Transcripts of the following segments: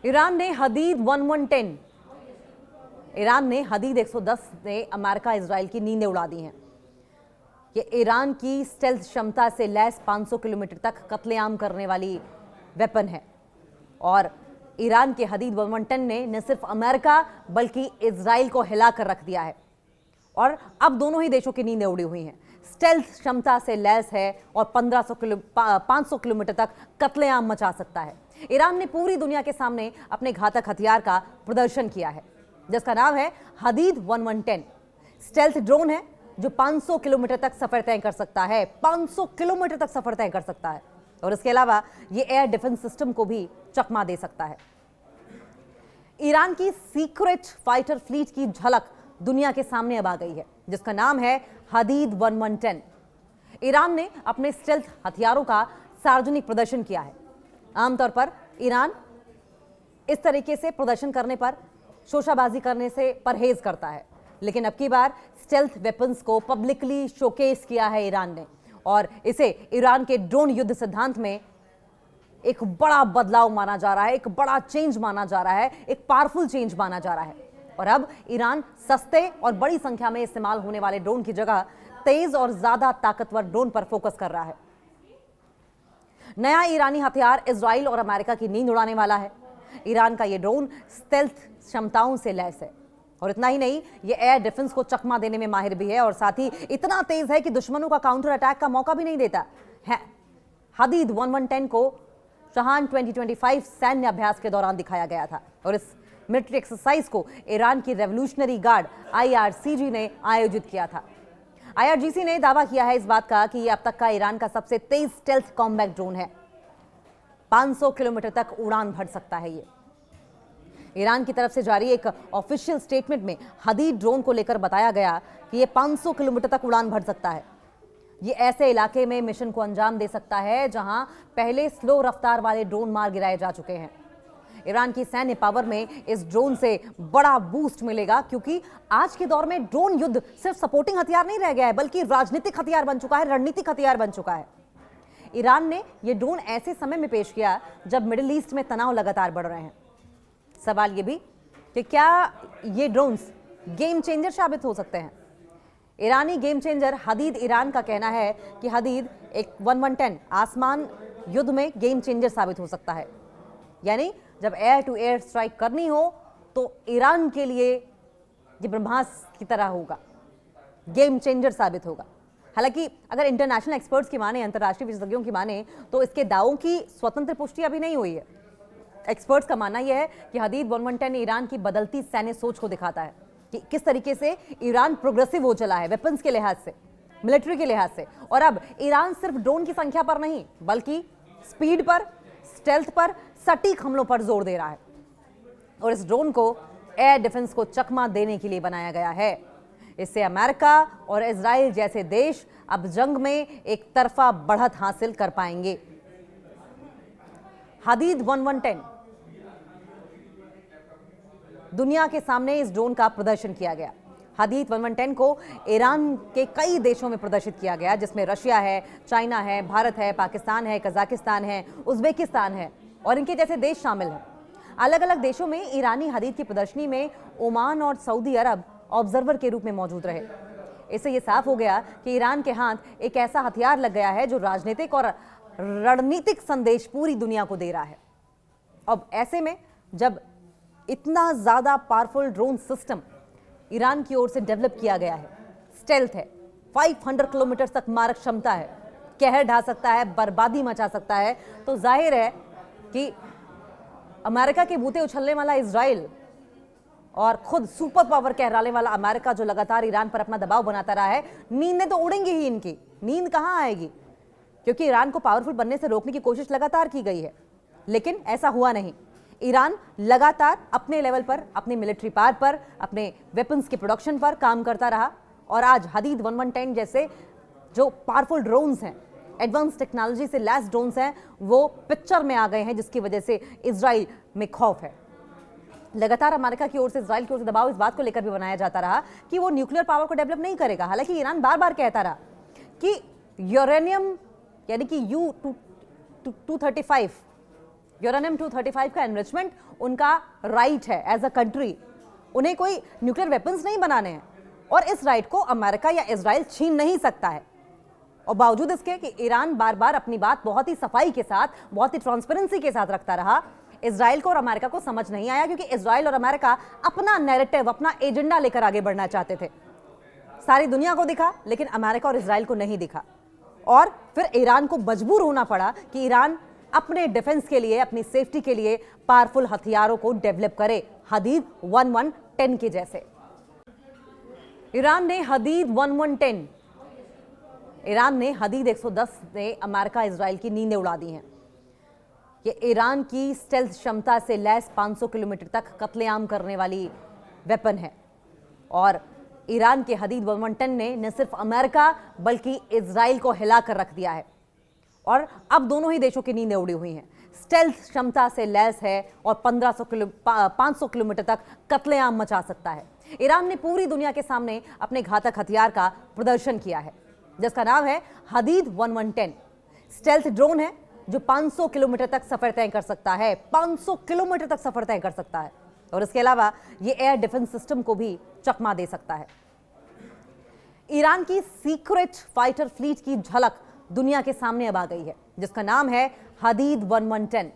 Iran ने हदीद 1110 Iran ने हदीद 110 ने अमेरिका इजराइल की नींदें उड़ा दी हैं। ये ईरान की स्टेल्थ क्षमता से लैस 500 किलोमीटर तक कत्लेआम करने वाली वेपन है और ईरान के हदीद 1110 ने न सिर्फ अमेरिका बल्कि इजराइल को हिलाकर रख दिया है और अब दोनों ही देशों की नींदें उड़ी हुई हैं। स्टेल्थ क्षमता से लैस है और 500 किलोमीटर तक कत्लेआम मचा सकता है। ईरान ने पूरी दुनिया के सामने अपने घातक हथियार का प्रदर्शन किया है जिसका नाम है हदीद 1110। स्टेल्थ ड्रोन है जो 500 किलोमीटर तक सफर तय कर सकता है। 500 किलोमीटर तक सफर तय कर सकता है और इसके अलावा ये एयर डिफेंस सिस्टम को भी चकमा दे सकता है। ईरान की सीक्रेट फाइटर फ्लीट की झलक दुनिया के सामने अब आ गई है जिसका नाम है हदीद 1110। ईरान ने अपने स्टेल्थ हथियारों का सार्वजनिक प्रदर्शन किया है। आमतौर पर ईरान इस तरीके से प्रदर्शन करने पर शोशाबाजी करने से परहेज करता है, लेकिन अब की बार स्टेल्थ वेपन्स को पब्लिकली शोकेस किया है ईरान ने और इसे ईरान के ड्रोन युद्ध सिद्धांत में एक बड़ा बदलाव माना जा रहा है, एक बड़ा चेंज माना जा रहा है, एक पावरफुल चेंज माना जा रहा है। और अब ईरान सस्ते और बड़ी संख्या में इस्तेमाल होने वाले ड्रोन की जगह तेज और ज्यादा ताकतवर ड्रोन पर फोकस कर रहा है। नया ईरानी हथियार इजराइल और अमेरिका की नींद उड़ाने वाला है। ईरान का यह ड्रोन स्टेल्थ क्षमताओं से लैस है और इतना ही नहीं, यह एयर डिफेंस को चकमा देने में माहिर भी है और साथ ही इतना तेज है कि दुश्मनों का काउंटर अटैक का मौका भी नहीं देता है। हदीद 1110 को चहान 2025 सैन्य अभ्यास के दौरान दिखाया गया था और इस मिलिट्री एक्सरसाइज को ईरान की रेवोल्यूशनरी गार्ड IRGC ने आयोजित किया था। IRGC ने दावा किया है इस बात का कि यह अब तक का ईरान का सबसे तेज स्टेल्थ कॉम्बैट ड्रोन है। 500 किलोमीटर तक उड़ान भर सकता है। ये ईरान की तरफ से जारी एक ऑफिशियल स्टेटमेंट में हदीद ड्रोन को लेकर बताया गया कि यह 500 किलोमीटर तक उड़ान भर सकता है। ये ऐसे इलाके में मिशन को अंजाम दे सकता है जहां पहले स्लो रफ्तार वाले ड्रोन मार गिराए जा चुके हैं। ईरान की सैन्य पावर में इस ड्रोन से बड़ा बूस्ट मिलेगा क्योंकि आज के दौर में ड्रोन युद्ध सिर्फ सपोर्टिंग हथियार नहीं रह गया है बल्कि राजनीतिक हथियार बन चुका है, रणनीतिक हथियार बन चुका है। ईरान ने यह ड्रोन ऐसे समय में पेश किया जब मिडिल ईस्ट में तनाव लगातार बढ़ रहे हैं। सवाल यह भी कि क्या ये ड्रोन्स गेम चेंजर साबित हो सकते हैं। ईरानी गेम चेंजर हदीद ईरान का कहना है कि हदीद एक 1110 आसमान युद्ध में गेम चेंजर साबित हो सकता है, यानी जब एयर टू एयर स्ट्राइक करनी हो तो ईरान के लिए ये ब्रह्मास्त्र की तरह होगा, गेम चेंजर साबित होगा। हालांकि अगर इंटरनेशनल एक्सपर्ट्स की माने, अंतर्राष्ट्रीय विशेषज्ञों की माने, तो इसके दावों की स्वतंत्र पुष्टि अभी नहीं हुई है। एक्सपर्ट्स का मानना यह है कि हदीद 1110 ईरान की बदलती सैन्य सोच को दिखाता है कि किस तरीके से ईरान प्रोग्रेसिव हो चला है वेपन्स के लिहाज से, मिलिट्री के लिहाज से। और अब ईरान सिर्फ ड्रोन की संख्या पर नहीं बल्कि स्पीड पर, स्टेल्थ पर, सटीक हमलों पर जोर दे रहा है और इस ड्रोन को एयर डिफेंस को चकमा देने के लिए बनाया गया है। इससे अमेरिका और इजराइल जैसे देश अब जंग में एक तरफा बढ़त हासिल कर पाएंगे। हदीद 1110 दुनिया के सामने इस ड्रोन का प्रदर्शन किया गया। हदीद 1110 को ईरान के कई देशों में प्रदर्शित किया गया जिसमें रशिया है, चाइना है, भारत है, पाकिस्तान है, कजाकिस्तान है, उज्बेकिस्तान है और इनके जैसे देश शामिल हैं। अलग अलग देशों में ईरानी हदीद की प्रदर्शनी में ओमान और सऊदी अरब ऑब्जर्वर के रूप में मौजूद रहे। इससे यह साफ हो गया कि ईरान के हाथ एक ऐसा हथियार लग गया है जो राजनीतिक और रणनीतिक संदेश पूरी दुनिया को दे रहा है। अब ऐसे में जब इतना ज्यादा पावरफुल ड्रोन सिस्टम ईरान की ओर से डेवलप किया गया है, स्टेल्थ है, 500 किलोमीटर तक मारक क्षमता है, कहर ढा सकता है, बर्बादी मचा सकता है, तो जाहिर है कि अमेरिका के बूते उछलने वाला इजराइल और खुद सुपर पावर कहलाने वाला अमेरिका जो लगातार ईरान पर अपना दबाव बनाता रहा है, नींदें तो उड़ेंगी ही इनकी। नींद कहां आएगी क्योंकि ईरान को पावरफुल बनने से रोकने की कोशिश लगातार की गई है, लेकिन ऐसा हुआ नहीं। ईरान लगातार अपने लेवल पर, अपने मिलिट्री पावर पर, अपने वेपन्स के प्रोडक्शन पर काम करता रहा और आज हदीद 1110 जैसे जो पावरफुल ड्रोन्स हैं, एडवांस टेक्नोलॉजी से लैस ड्रोन्स हैं, वो पिक्चर में आ गए हैं जिसकी वजह से इजराइल में खौफ है। लगातार अमेरिका की ओर से, इजराइल की ओर से दबाव इस बात को लेकर भी बनाया जाता रहा कि वो न्यूक्लियर पावर को डेवलप नहीं करेगा। हालांकि ईरान बार बार कहता रहा कि यूरेनियम यानी कि U-235 यूरेनियम 235 का एनरिचमेंट उनका राइट है एज अ कंट्री। उन्हें कोई न्यूक्लियर वेपन्स नहीं बनाने हैं और इस राइट को अमेरिका या इजराइल छीन नहीं सकता है। और बावजूद इसके कि ईरान बार बार अपनी बात बहुत ही सफाई के साथ, बहुत ही ट्रांसपेरेंसी के साथ रखता रहा, इजराइल को और अमेरिका को समझ नहीं आया, क्योंकि इजराइल और अमेरिका अपना नैरेटिव, अपना एजेंडा लेकर आगे बढ़ना चाहते थे। सारी दुनिया को दिखा लेकिन अमेरिका और इजराइल को नहीं दिखा और फिर ईरान को मजबूर होना पड़ा कि ईरान अपने डिफेंस के लिए, अपनी सेफ्टी के लिए पावरफुल हथियारों को डेवलप करे, हदीद 1110 के जैसे। ईरान ने हदीद 1110 110 ने अमेरिका इजराइल की नींदें उड़ा दी हैं। ये ईरान की स्टेल्थ क्षमता से लैस 500 किलोमीटर तक कत्लेआम करने वाली वेपन है और ईरान के हदीद 1110 ने न सिर्फ अमेरिका बल्कि इजराइल को हिलाकर रख दिया है और अब दोनों ही देशों की नींदें उड़ी हुई हैं। स्टेल्थ क्षमता से लैस है और 500 किलोमीटर तक कत्लेआम मचा सकता है। ईरान ने पूरी दुनिया के सामने अपने घातक हथियार का प्रदर्शन किया है जिसका नाम है हदीद 1110। स्टेल्थ ड्रोन है जो 500 किलोमीटर तक सफर तय कर सकता है, 500 किलोमीटर तक सफर तय कर सकता है और इसके अलावा ये एयर डिफेंस सिस्टम को भी चकमा दे सकता है। ईरान की सीक्रेट फाइटर फ्लीट की झलक दुनिया के सामने अब आ गई है जिसका नाम है हदीद 1110।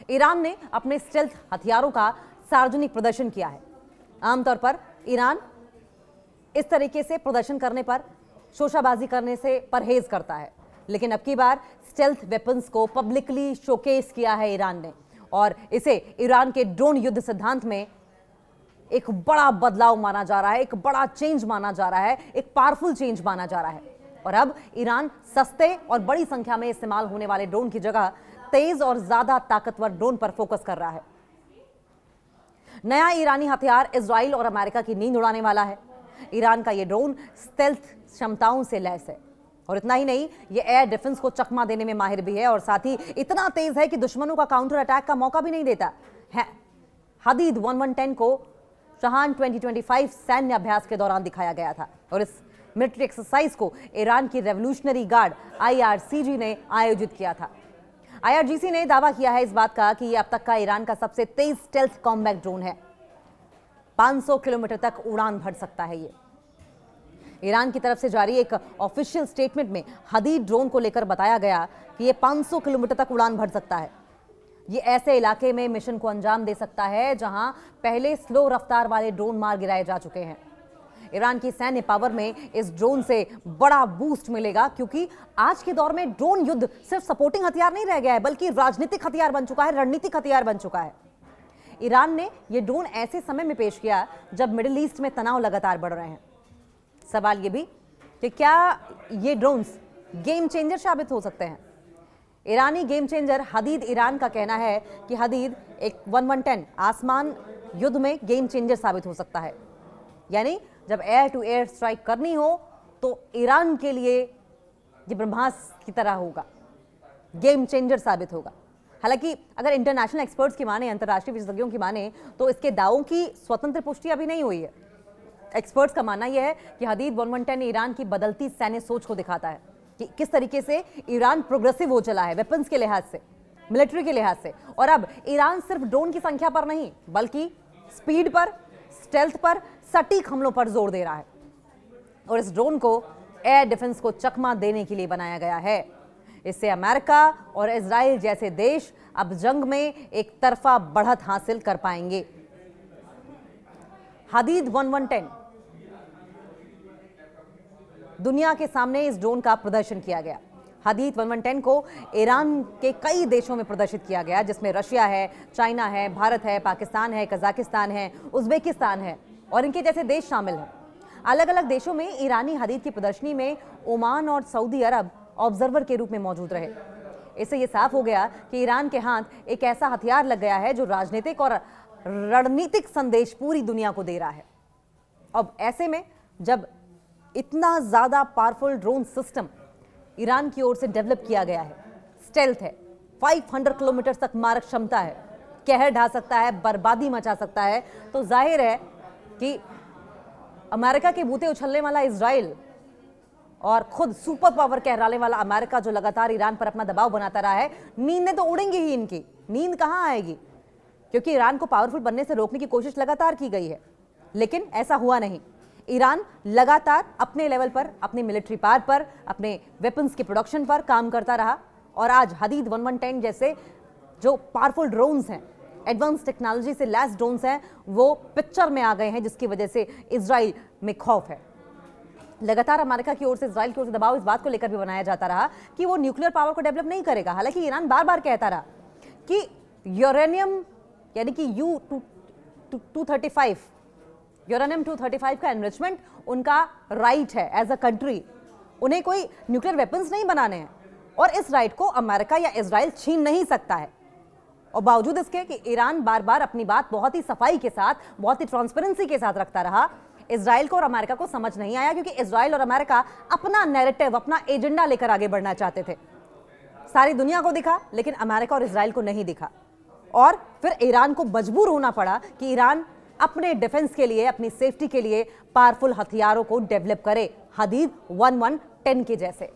ईरान ने अपने स्टेल्थ हथियारों का सार्वजनिक प्रदर्शन किया है। आमतौर पर ईरान इस तरीके से प्रदर्शन करने पर, शोशाबाजी करने से परहेज करता है, लेकिन अब की बार स्टेल्थ वेपन्स को पब्लिकली शोकेस किया है ईरान ने और इसे ईरान के ड्रोन युद्ध सिद्धांत में एक बड़ा बदलाव माना जा रहा है, एक बड़ा चेंज माना जा रहा है, एक पावरफुल चेंज माना जा रहा है। और अब ईरान सस्ते और बड़ी संख्या में इस्तेमाल होने वाले ड्रोन की जगह तेज और ज्यादा ताकतवर ड्रोन पर फोकस कर रहा है। नया ईरानी हथियार इजराइल और अमेरिका की नींद उड़ाने वाला है। ईरान का यह ड्रोन स्टेल्थ क्षमताओं से लैस है और इतना ही नहीं, ये एयर डिफेंस को चकमा देने में माहिर भी है और साथ ही इतना तेज है कि दुश्मनों का काउंटर अटैक का मौका भी नहीं देता है। हदीद 1110 को चहान 2025 सैन्य अभ्यास के दौरान दिखाया गया था और इस मिलिट्री एक्सरसाइज को ईरान की रेवोल्यूशनरी गार्ड IRGC ने आयोजित किया था। IRGC ने दावा किया है इस बात का कि यह अब तक का ईरान का सबसे तेज स्टेल्थ कॉम्बैट ड्रोन है। 500 किलोमीटर तक उड़ान भर सकता है ये। ईरान की तरफ से जारी एक ऑफिशियल स्टेटमेंट में हदीद ड्रोन को लेकर बताया गया कि ये 500 किलोमीटर तक उड़ान भर सकता है। ये ऐसे इलाके में मिशन को अंजाम दे सकता है जहां पहले स्लो रफ्तार वाले ड्रोन मार गिराए जा चुके हैं। ईरान की सैन्य पावर में इस ड्रोन से बड़ा बूस्ट मिलेगा क्योंकि आज के दौर में ड्रोन युद्ध सिर्फ सपोर्टिंग हथियार नहीं रह गया है बल्कि राजनीतिक हथियार बन चुका है, रणनीतिक हथियार बन चुका है। ईरान ने यह ड्रोन ऐसे समय में पेश किया जब मिडिल ईस्ट में तनाव लगातार बढ़ रहे हैं। सवाल ये भी कि क्या ये ड्रोन्स गेम चेंजर साबित हो सकते हैं। ईरानी गेम चेंजर हदीद ईरान का कहना है कि हदीद एक 1110 आसमान युद्ध में गेम चेंजर साबित हो सकता है, यानी जब एयर टू एयर स्ट्राइक करनी हो तो ईरान के लिए ये ब्रह्मास्त्र की तरह होगा, गेम चेंजर साबित होगा। हालांकि अगर इंटरनेशनल एक्सपर्ट्स की माने, अंतर्राष्ट्रीय विशेषज्ञों की माने, तो इसके दावों की स्वतंत्र पुष्टि अभी नहीं हुई है। एक्सपर्ट्स का मानना यह है कि हदीद 1110 ईरान की बदलती सैन्य सोच को दिखाता है कि किस तरीके से ईरान प्रोग्रेसिव हो चला है वेपन्स के लिहाज से, मिलिट्री के लिहाज से। और अब ईरान सिर्फ ड्रोन की संख्या पर नहीं बल्कि स्पीड पर, स्टेल्थ पर, सटीक हमलों पर जोर दे रहा है और इस ड्रोन को एयर डिफेंस को चकमा देने के लिए बनाया गया है। इससे अमेरिका और इजराइल जैसे देश अब जंग में एक तरफा बढ़त हासिल कर पाएंगे। हदीद 1110 दुनिया के सामने इस ड्रोन का प्रदर्शन किया गया। हदीद 1110 को ईरान के कई देशों में प्रदर्शित किया गया जिसमें रशिया है, चाइना है, भारत है, पाकिस्तान है, कजाकिस्तान है, उज्बेकिस्तान है और इनके जैसे देश शामिल हैं। अलग अलग देशों में ईरानी हदीद की प्रदर्शनी में ओमान और सऊदी अरब ऑब्जर्वर के रूप में मौजूद रहे। इससे यह साफ हो गया कि ईरान के हाथ एक ऐसा हथियार लग गया है जो राजनीतिक और रणनीतिक संदेश पूरी दुनिया को दे रहा है। अब ऐसे में जब इतना ज्यादा पावरफुल ड्रोन सिस्टम ईरान की ओर से डेवलप किया गया है, स्टेल्थ है, 500 किलोमीटर तक मारक क्षमता है, कहर ढा सकता है, बर्बादी मचा सकता है, तो जाहिर है कि अमेरिका के बूते उछलने वाला इजराइल और खुद सुपर पावर कहलाने वाला अमेरिका जो लगातार ईरान पर अपना दबाव बनाता रहा है, नींदें तो उड़ेंगी ही इनकी, नींद कहां आएगी, क्योंकि ईरान को पावरफुल बनने से रोकने की कोशिश लगातार की गई है, लेकिन ऐसा हुआ नहीं। ईरान लगातार अपने लेवल पर, अपने मिलिट्री पावर पर, अपने वेपन्स के प्रोडक्शन पर काम करता रहा और आज हदीद 1110 जैसे जो पावरफुल ड्रोन्स हैं, एडवांस टेक्नोलॉजी से लैस ड्रोन्स हैं, वो पिक्चर में आ गए हैं, जिसकी वजह से इजराइल में खौफ है। लगातार अमेरिका की ओर से, इजराइल की ओर से दबाव इस बात को लेकर भी बनाया जाता रहा कि वो न्यूक्लियर पावर को डेवलप नहीं करेगा। हालांकि ईरान बार बार कहता रहा कि यूरेनियम यानी कि U-235 यूरेनियम 235 का एनरिचमेंट उनका राइट है एज अ कंट्री, उन्हें कोई न्यूक्लियर वेपन्स नहीं बनाने हैं और इस राइट को अमेरिका या इजराइल छीन नहीं सकता है। और बावजूद इसके कि ईरान बार बार अपनी बात बहुत ही सफाई के साथ, बहुत ही ट्रांसपेरेंसी के साथ रखता रहा, इजराइल को और अमेरिका को समझ नहीं आया, क्योंकि इजराइल और अमेरिका अपना नैरेटिव, अपना एजेंडा लेकर आगे बढ़ना चाहते थे। सारी दुनिया को दिखा, लेकिन अमेरिका और इजराइल को नहीं दिखा और फिर ईरान को मजबूर होना पड़ा कि ईरान अपने डिफेंस के लिए, अपनी सेफ्टी के लिए पावरफुल हथियारों को डेवलप करे, हदीद 1110 के जैसे।